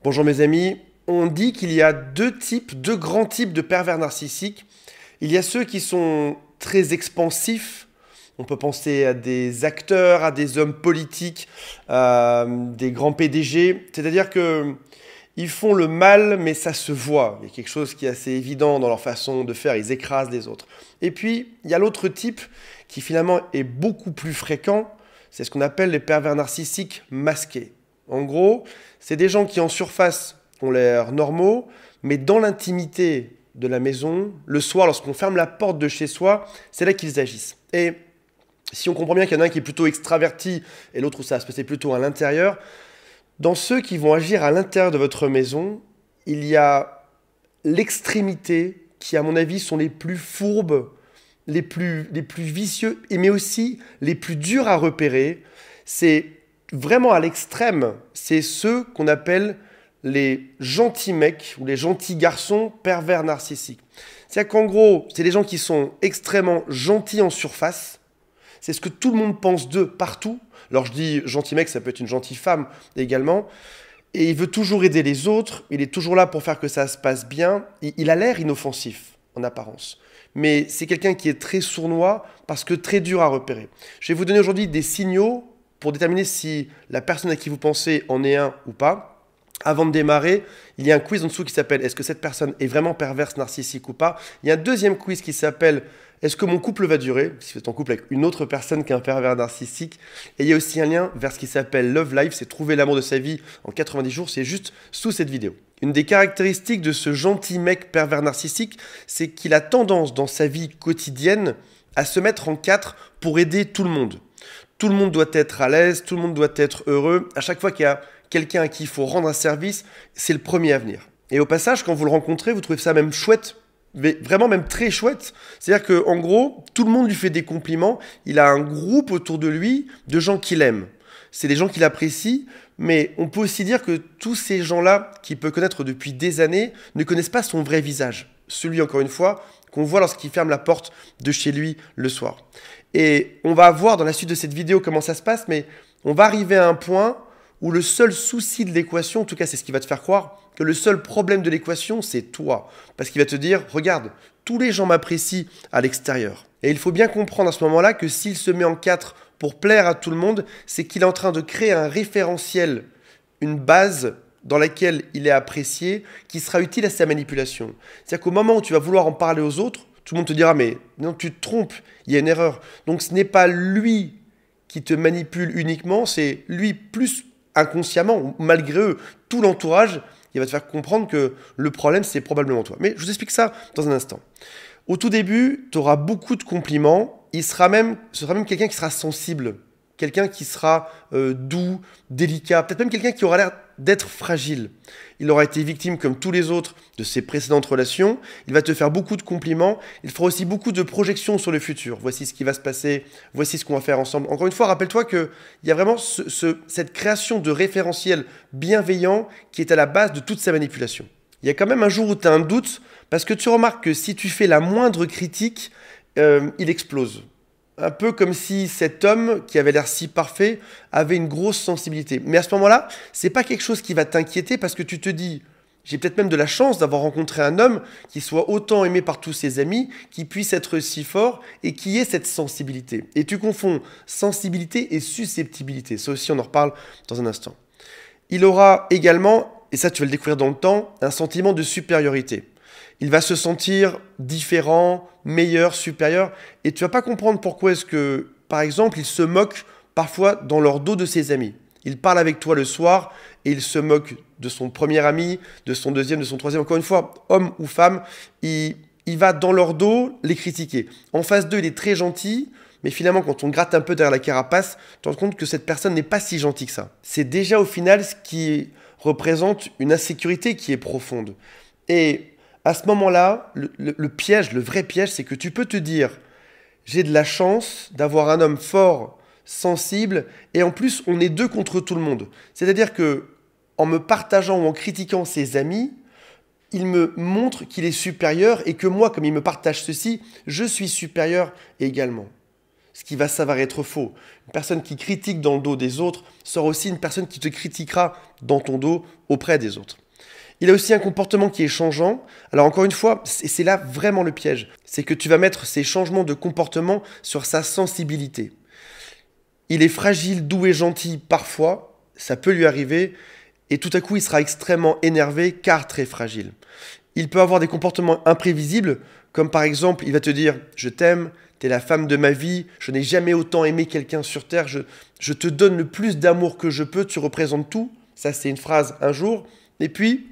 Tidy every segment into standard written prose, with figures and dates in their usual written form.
Bonjour mes amis, on dit qu'il y a deux grands types de pervers narcissiques. Il y a ceux qui sont très expansifs. On peut penser à des acteurs, à des hommes politiques, des grands PDG. C'est-à-dire que ils font le mal, mais ça se voit. Il y a quelque chose qui est assez évident dans leur façon de faire. Ils écrasent les autres. Et puis, il y a l'autre type qui finalement est beaucoup plus fréquent. C'est ce qu'on appelle les pervers narcissiques masqués. En gros, c'est des gens qui en surface ont l'air normaux, mais dans l'intimité de la maison, le soir, lorsqu'on ferme la porte de chez soi, c'est là qu'ils agissent. Et si on comprend bien qu'il y en a un qui est plutôt extraverti et l'autre où ça va se passer plutôt à l'intérieur, dans ceux qui vont agir à l'intérieur de votre maison, il y a l'extrémité qui, à mon avis, sont les plus fourbes, les plus vicieux, mais aussi les plus durs à repérer. C'est vraiment à l'extrême, c'est ceux qu'on appelle les gentils mecs ou les gentils garçons pervers narcissiques. C'est-à-dire qu'en gros, c'est des gens qui sont extrêmement gentils en surface. C'est ce que tout le monde pense d'eux partout. Alors je dis gentil mec, ça peut être une gentille femme également. Et il veut toujours aider les autres. Il est toujours là pour faire que ça se passe bien. Il a l'air inoffensif en apparence. Mais c'est quelqu'un qui est très sournois parce que très dur à repérer. Je vais vous donner aujourd'hui des signaux pour déterminer si la personne à qui vous pensez en est un ou pas. Avant de démarrer, il y a un quiz en dessous qui s'appelle « Est-ce que cette personne est vraiment perverse, narcissique ou pas ?» Il y a un deuxième quiz qui s'appelle « Est-ce que mon couple va durer ?» Si vous êtes en couple avec une autre personne qu'un pervers narcissique. Et il y a aussi un lien vers ce qui s'appelle « Love Life », c'est « Trouver l'amour de sa vie en 90 jours », c'est juste sous cette vidéo. Une des caractéristiques de ce gentil mec pervers narcissique, c'est qu'il a tendance dans sa vie quotidienne à se mettre en quatre pour aider tout le monde. Tout le monde doit être à l'aise, tout le monde doit être heureux. À chaque fois qu'il y a quelqu'un à qui il faut rendre un service, c'est le premier à venir. Et au passage, quand vous le rencontrez, vous trouvez ça même chouette, mais vraiment même très chouette. C'est-à-dire qu'en gros, tout le monde lui fait des compliments. Il a un groupe autour de lui de gens qu'il aime. C'est des gens qu'il apprécie, mais on peut aussi dire que tous ces gens-là, qu'il peut connaître depuis des années, ne connaissent pas son vrai visage. Celui, encore une fois, qu'on voit lorsqu'il ferme la porte de chez lui le soir. Et on va voir dans la suite de cette vidéo comment ça se passe, mais on va arriver à un point où le seul souci de l'équation, en tout cas c'est ce qui va te faire croire, que le seul problème de l'équation, c'est toi. Parce qu'il va te dire, regarde, tous les gens m'apprécient à l'extérieur. Et il faut bien comprendre à ce moment-là que s'il se met en quatre pour plaire à tout le monde, c'est qu'il est en train de créer un référentiel, une base dans laquelle il est apprécié, qui sera utile à sa manipulation. C'est-à-dire qu'au moment où tu vas vouloir en parler aux autres, tout le monde te dira, mais non, tu te trompes, il y a une erreur. Donc ce n'est pas lui qui te manipule uniquement, c'est lui plus inconsciemment, ou malgré eux, tout l'entourage, il va te faire comprendre que le problème, c'est probablement toi. Mais je vous explique ça dans un instant. Au tout début, tu auras beaucoup de compliments, ce sera même quelqu'un qui sera sensible, quelqu'un qui sera doux, délicat, peut-être même quelqu'un qui aura l'air d'être fragile. Il aura été victime, comme tous les autres, de ses précédentes relations. Il va te faire beaucoup de compliments. Il fera aussi beaucoup de projections sur le futur. Voici ce qui va se passer. Voici ce qu'on va faire ensemble. Encore une fois, rappelle-toi qu'il y a vraiment cette création de référentiel bienveillant qui est à la base de toute sa manipulation. Il y a quand même un jour où tu as un doute parce que tu remarques que si tu fais la moindre critique, il explose. Un peu comme si cet homme, qui avait l'air si parfait, avait une grosse sensibilité. Mais à ce moment-là, c'est pas quelque chose qui va t'inquiéter parce que tu te dis, j'ai peut-être même de la chance d'avoir rencontré un homme qui soit autant aimé par tous ses amis, qui puisse être si fort et qui ait cette sensibilité. Et tu confonds sensibilité et susceptibilité. Ça aussi, on en reparle dans un instant. Il aura également, et ça tu vas le découvrir dans le temps, un sentiment de supériorité. Il va se sentir différent, meilleur, supérieur. Et tu vas pas comprendre pourquoi est-ce que, par exemple, il se moque parfois dans leur dos de ses amis. Il parle avec toi le soir et il se moque de son premier ami, de son deuxième, de son troisième. Encore une fois, homme ou femme, il va dans leur dos les critiquer. En face d'eux, il est très gentil. Mais finalement, quand on gratte un peu derrière la carapace, tu te rends compte que cette personne n'est pas si gentille que ça. C'est déjà au final ce qui représente une insécurité qui est profonde. Et à ce moment-là, le piège, le vrai piège, c'est que tu peux te dire « J'ai de la chance d'avoir un homme fort, sensible, et en plus, on est deux contre tout le monde. » C'est-à-dire que en me partageant ou en critiquant ses amis, il me montre qu'il est supérieur et que moi, comme il me partage ceci, je suis supérieur également. ce qui va s'avérer être faux. Une personne qui critique dans le dos des autres sera aussi une personne qui te critiquera dans ton dos auprès des autres. Il a aussi un comportement qui est changeant. Alors encore une fois, c'est là vraiment le piège. C'est que tu vas mettre ces changements de comportement sur sa sensibilité. Il est fragile, doux et gentil parfois, ça peut lui arriver, et tout à coup il sera extrêmement énervé car très fragile. Il peut avoir des comportements imprévisibles, comme par exemple il va te dire « je t'aime », t'es la femme de ma vie, je n'ai jamais autant aimé quelqu'un sur terre, je te donne le plus d'amour que je peux, tu représentes tout. Ça, c'est une phrase un jour. Et puis,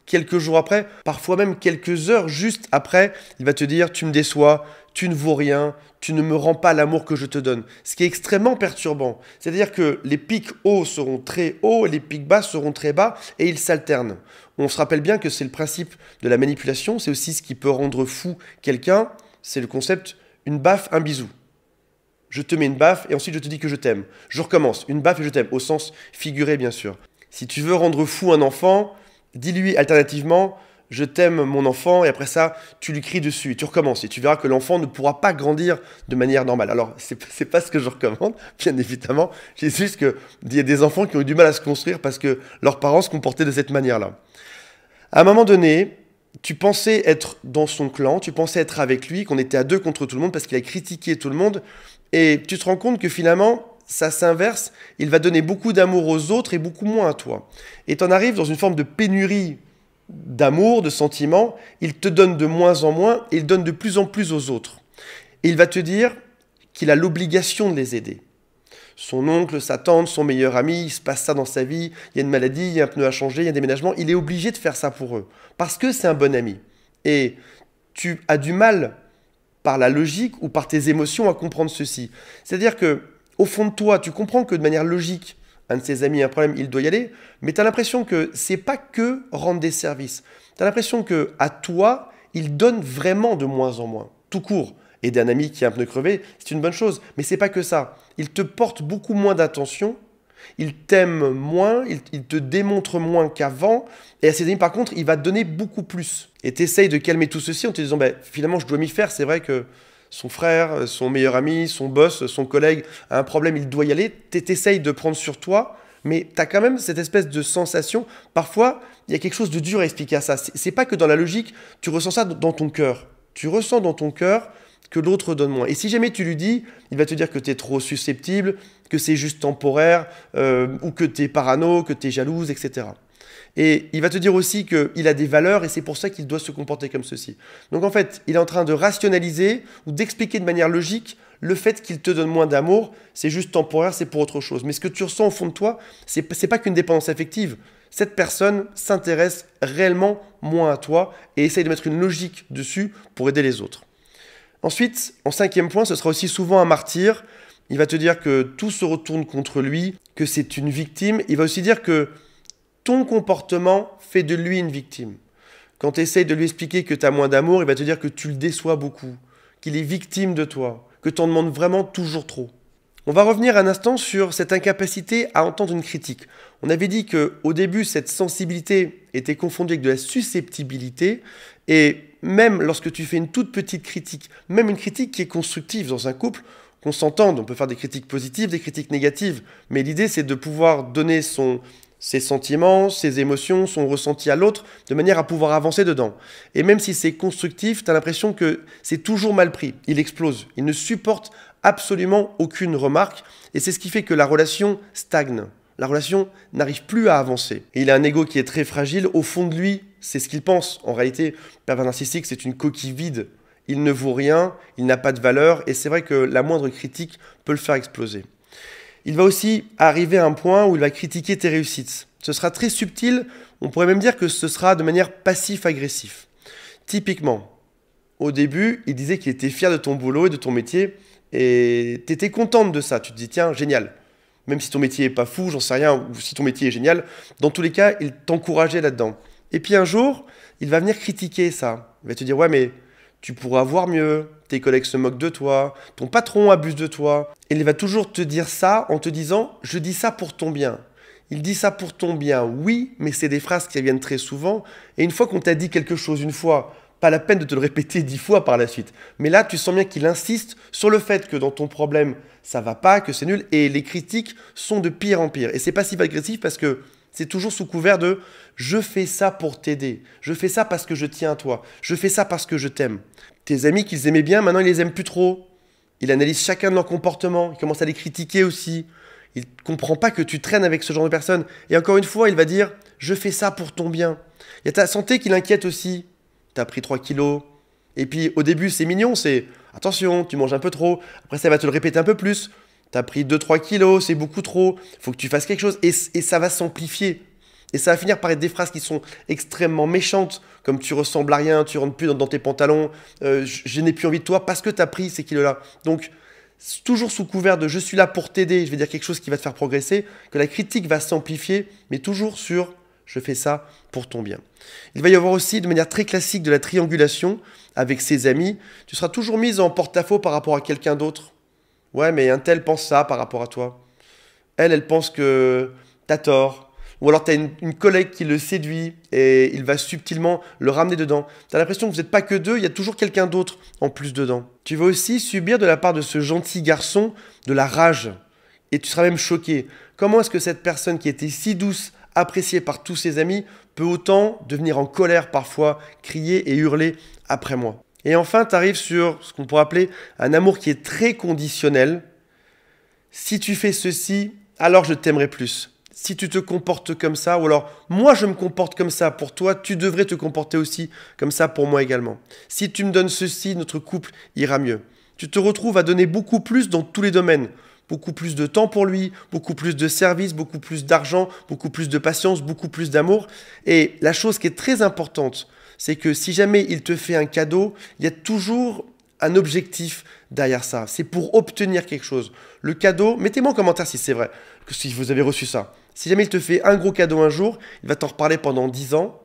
quelques jours après, parfois même quelques heures juste après, il va te dire « tu me déçois, tu ne vaux rien, tu ne me rends pas l'amour que je te donne ». Ce qui est extrêmement perturbant. C'est-à-dire que les pics hauts seront très hauts et les pics bas seront très bas et ils s'alternent. On se rappelle bien que c'est le principe de la manipulation, c'est aussi ce qui peut rendre fou quelqu'un, c'est le concept une baffe, un bisou. Je te mets une baffe et ensuite je te dis que je t'aime. Je recommence, une baffe et je t'aime, au sens figuré bien sûr. Si tu veux rendre fou un enfant, dis-lui alternativement « je t'aime mon enfant » et après ça, tu lui cries dessus et tu recommences. Et tu verras que l'enfant ne pourra pas grandir de manière normale. Alors, c'est pas ce que je recommande, bien évidemment. C'est juste qu'il y a des enfants qui ont eu du mal à se construire parce que leurs parents se comportaient de cette manière-là. À un moment donné, tu pensais être dans son clan, tu pensais être avec lui, qu'on était à deux contre tout le monde parce qu'il a critiqué tout le monde. Et tu te rends compte que finalement, ça s'inverse. Il va donner beaucoup d'amour aux autres et beaucoup moins à toi. Et tu en arrives dans une forme de pénurie d'amour, de sentiments. Il te donne de moins en moins et il donne de plus en plus aux autres. Et il va te dire qu'il a l'obligation de les aider. Son oncle, sa tante, son meilleur ami, il se passe ça dans sa vie, il y a une maladie, il y a un pneu à changer, il y a un déménagement, il est obligé de faire ça pour eux, parce que c'est un bon ami. Et tu as du mal, par la logique ou par tes émotions, à comprendre ceci. C'est-à-dire que, au fond de toi, tu comprends que de manière logique, un de ses amis a un problème, il doit y aller, mais tu as l'impression que c'est pas que rendre des services. Tu as l'impression qu'à toi, il donne vraiment de moins en moins, tout court. Aider un ami qui a un pneu crevé, c'est une bonne chose, mais c'est pas que ça. Il te porte beaucoup moins d'attention, il t'aime moins, il te démontre moins qu'avant, et à ses amis, par contre, il va te donner beaucoup plus. Et tu essayes de calmer tout ceci en te disant, finalement, je dois m'y faire, c'est vrai que son frère, son meilleur ami, son boss, son collègue a un problème, il doit y aller, tu essayes de prendre sur toi, mais tu as quand même cette espèce de sensation, parfois, il y a quelque chose de dur à expliquer à ça. C'est pas que dans la logique, tu ressens ça dans ton cœur. Tu ressens dans ton cœur que l'autre donne moins. Et si jamais tu lui dis, il va te dire que tu es trop susceptible, que c'est juste temporaire, ou que tu es parano, que tu es jalouse, etc. Et il va te dire aussi qu'il a des valeurs et c'est pour ça qu'il doit se comporter comme ceci. Donc en fait, il est en train de rationaliser ou d'expliquer de manière logique le fait qu'il te donne moins d'amour, c'est juste temporaire, c'est pour autre chose. Mais ce que tu ressens au fond de toi, c'est pas qu'une dépendance affective. Cette personne s'intéresse réellement moins à toi et essaye de mettre une logique dessus pour aider les autres. Ensuite, en cinquième point, ce sera aussi souvent un martyr. Il va te dire que tout se retourne contre lui, que c'est une victime. Il va aussi dire que ton comportement fait de lui une victime. Quand tu essayes de lui expliquer que tu as moins d'amour, il va te dire que tu le déçois beaucoup, qu'il est victime de toi, que tu en demandes vraiment toujours trop. On va revenir un instant sur cette incapacité à entendre une critique. On avait dit qu'au début, cette sensibilité était confondue avec de la susceptibilité. Et même lorsque tu fais une toute petite critique, même une critique qui est constructive dans un couple, qu'on s'entende, on peut faire des critiques positives, des critiques négatives. Mais l'idée, c'est de pouvoir donner ses sentiments, ses émotions, son ressenti à l'autre, de manière à pouvoir avancer dedans. Et même si c'est constructif, tu as l'impression que c'est toujours mal pris. Il explose. Il ne supporte absolument aucune remarque. Et c'est ce qui fait que la relation stagne. La relation n'arrive plus à avancer. Et il a un ego qui est très fragile. Au fond de lui, c'est ce qu'il pense. En réalité, le pervers narcissique, c'est une coquille vide. Il ne vaut rien, il n'a pas de valeur. Et c'est vrai que la moindre critique peut le faire exploser. Il va aussi arriver à un point où il va critiquer tes réussites. Ce sera très subtil, on pourrait même dire que ce sera de manière passif-agressif. Typiquement, au début, il disait qu'il était fier de ton boulot et de ton métier, et tu étais contente de ça. Tu te dis, tiens, génial. Même si ton métier n'est pas fou, j'en sais rien, ou si ton métier est génial, dans tous les cas, il t'encourageait là-dedans. Et puis un jour, il va venir critiquer ça. Il va te dire, ouais, mais tu pourrais avoir mieux, tes collègues se moquent de toi, ton patron abuse de toi. Et il va toujours te dire ça en te disant « je dis ça pour ton bien ». Il dit ça pour ton bien, oui, mais c'est des phrases qui reviennent très souvent. Et une fois qu'on t'a dit quelque chose, une fois, pas la peine de te le répéter 10 fois par la suite. Mais là, tu sens bien qu'il insiste sur le fait que dans ton problème, ça va pas, que c'est nul, et les critiques sont de pire en pire. Et c'est passif-agressif parce que c'est toujours sous couvert de « je fais ça pour t'aider, je fais ça parce que je tiens à toi, je fais ça parce que je t'aime ». Tes amis qu'ils aimaient bien, maintenant ils les aiment plus trop. Il analyse chacun de leurs comportements, il commence à les critiquer aussi. Il ne comprend pas que tu traînes avec ce genre de personnes. Et encore une fois, il va dire « je fais ça pour ton bien ». Il y a ta santé qui l'inquiète aussi. Tu as pris 3 kilos. Et puis au début, c'est mignon, c'est « attention, tu manges un peu trop ». Après, ça va te le répéter un peu plus. Tu as pris 2-3 kilos, c'est beaucoup trop. Il faut que tu fasses quelque chose. Et ça va s'amplifier. Et ça va finir par être des phrases qui sont extrêmement méchantes, comme tu ressembles à rien, tu rentres plus dans tes pantalons, je n'ai plus envie de toi parce que tu as pris ces kilos-là. Donc, toujours sous couvert de je suis là pour t'aider, je vais dire quelque chose qui va te faire progresser, que la critique va s'amplifier, mais toujours sur je fais ça pour ton bien. Il va y avoir aussi de manière très classique de la triangulation avec ses amis. Tu seras toujours mise en porte-à-faux par rapport à quelqu'un d'autre. Ouais, mais un tel pense ça par rapport à toi. Elle pense que t'as tort. Ou alors tu as une collègue qui le séduit et il va subtilement le ramener dedans. Tu as l'impression que vous n'êtes pas que deux, il y a toujours quelqu'un d'autre en plus dedans. Tu vas aussi subir de la part de ce gentil garçon de la rage. Et tu seras même choqué. Comment est-ce que cette personne qui était si douce, appréciée par tous ses amis, peut autant devenir en colère parfois, crier et hurler après moi? Et enfin, tu arrives sur ce qu'on pourrait appeler un amour qui est très conditionnel. Si tu fais ceci, alors je t'aimerai plus. Si tu te comportes comme ça, ou alors moi je me comporte comme ça pour toi, tu devrais te comporter aussi comme ça pour moi également. Si tu me donnes ceci, notre couple ira mieux. Tu te retrouves à donner beaucoup plus dans tous les domaines. Beaucoup plus de temps pour lui, beaucoup plus de services, beaucoup plus d'argent, beaucoup plus de patience, beaucoup plus d'amour. Et la chose qui est très importante, c'est que si jamais il te fait un cadeau, il y a toujours un objectif derrière ça. C'est pour obtenir quelque chose. Le cadeau, mettez-moi en commentaire si c'est vrai, que si vous avez reçu ça. Si jamais il te fait un gros cadeau un jour, il va t'en reparler pendant 10 ans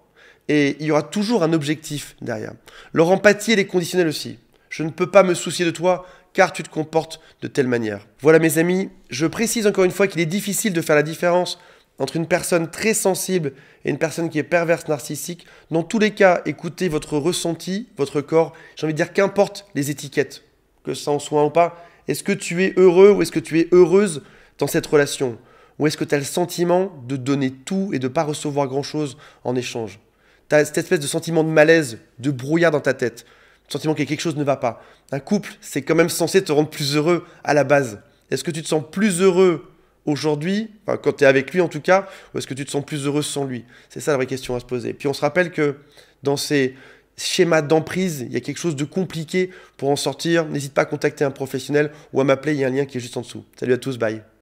et il y aura toujours un objectif derrière. Leur empathie, elle est conditionnelle aussi. Je ne peux pas me soucier de toi car tu te comportes de telle manière. Voilà mes amis, je précise encore une fois qu'il est difficile de faire la différence entre une personne très sensible et une personne qui est perverse narcissique. Dans tous les cas, écoutez votre ressenti, votre corps. J'ai envie de dire qu'importe les étiquettes, que ça en soit ou pas. Est-ce que tu es heureux ou est-ce que tu es heureuse dans cette relation? Ou est-ce que tu as le sentiment de donner tout et de ne pas recevoir grand-chose en échange? Tu as cette espèce de sentiment de malaise, de brouillard dans ta tête. Le sentiment que quelque chose ne va pas. Un couple, c'est quand même censé te rendre plus heureux à la base. Est-ce que tu te sens plus heureux aujourd'hui, enfin, quand tu es avec lui en tout cas, ou est-ce que tu te sens plus heureux sans lui? C'est ça la vraie question à se poser. Puis on se rappelle que dans ces schémas d'emprise, il y a quelque chose de compliqué pour en sortir. N'hésite pas à contacter un professionnel ou à m'appeler, il y a un lien qui est juste en dessous. Salut à tous, bye.